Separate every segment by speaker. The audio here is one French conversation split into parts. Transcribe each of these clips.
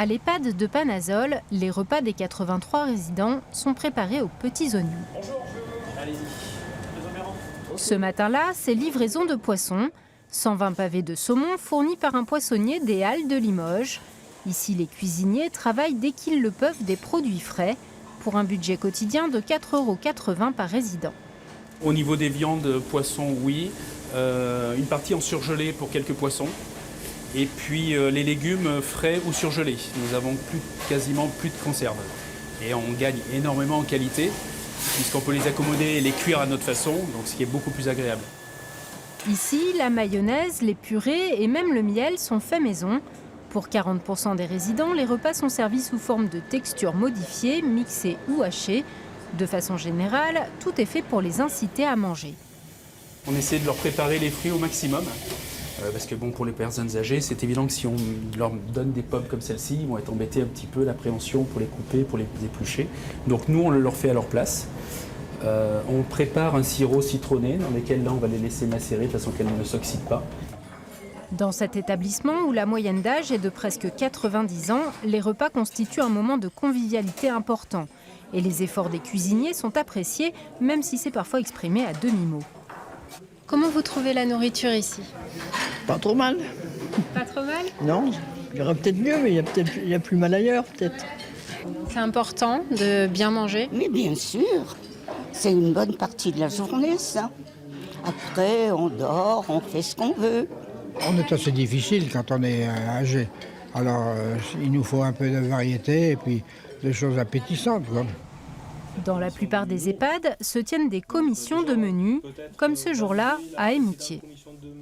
Speaker 1: À l'EHPAD de Panazol, les repas des 83 résidents sont préparés aux petits oignons. Ce matin-là, c'est livraison de poissons. 120 pavés de saumon fournis par un poissonnier des Halles de Limoges. Ici, les cuisiniers travaillent dès qu'ils le peuvent des produits frais pour un budget quotidien de 4,80 € par résident.
Speaker 2: Au niveau des viandes, poissons, oui. Une partie en surgelé pour quelques poissons. Et puis les légumes frais ou surgelés. Nous avons quasiment plus de conserve. Et on gagne énormément en qualité, puisqu'on peut les accommoder et les cuire à notre façon, donc ce qui est beaucoup plus agréable.
Speaker 1: Ici, la mayonnaise, les purées et même le miel sont faits maison. Pour 40% des résidents, les repas sont servis sous forme de textures modifiées, mixées ou hachées. De façon générale, tout est fait pour les inciter à manger.
Speaker 2: On essaie de leur préparer les fruits au maximum. Parce que bon, pour les personnes âgées, c'est évident que si on leur donne des pommes comme celle-ci, ils vont être embêtés un petit peu, l'appréhension pour les couper, pour les éplucher. Donc nous, on le leur fait à leur place. On prépare un sirop citronné dans lequel là, on va les laisser macérer de façon qu'elles ne s'oxydent pas.
Speaker 1: Dans cet établissement où la moyenne d'âge est de presque 90 ans, les repas constituent un moment de convivialité important. Et les efforts des cuisiniers sont appréciés, même si c'est parfois exprimé à demi-mot. Comment vous trouvez la nourriture ici?
Speaker 3: Pas trop mal.
Speaker 1: Pas trop mal?
Speaker 3: Non, il y aurait peut-être mieux, mais il y a plus mal ailleurs, peut-être.
Speaker 1: C'est important de bien manger?
Speaker 4: Mais bien sûr, c'est une bonne partie de la journée, ça. Après, on dort, on fait ce qu'on veut.
Speaker 5: On est assez difficile quand on est âgé. Alors, il nous faut un peu de variété et puis des choses appétissantes, quoi.
Speaker 1: Dans la plupart des EHPAD se tiennent des commissions de menus, comme ce jour-là à Émoutier.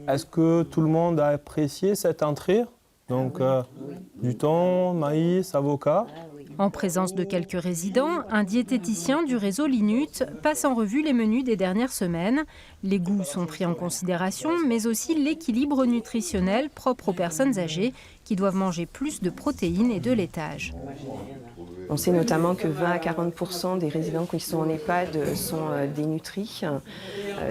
Speaker 6: Est-ce que tout le monde a apprécié cette entrée? Donc, du thon, maïs, avocat.
Speaker 1: En présence de quelques résidents, un diététicien du réseau Linut passe en revue les menus des dernières semaines. Les goûts sont pris en considération, mais aussi l'équilibre nutritionnel propre aux personnes âgées qui doivent manger plus de protéines et de laitage.
Speaker 7: On sait notamment que 20 à 40% des résidents qui sont en EHPAD sont dénutris,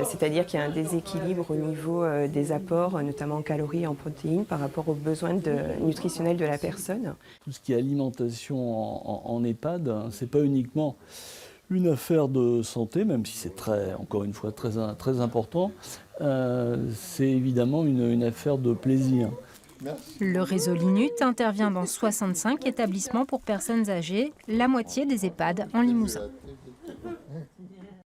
Speaker 7: c'est-à-dire qu'il y a un déséquilibre au niveau des apports, notamment en calories et en protéines, par rapport aux besoins nutritionnels de la personne.
Speaker 8: Tout ce qui est alimentation en EHPAD, ce n'est pas uniquement une affaire de santé, même si c'est encore une fois très important, c'est évidemment une affaire de plaisir.
Speaker 1: Le réseau Linut intervient dans 65 établissements pour personnes âgées, la moitié des EHPAD en Limousin.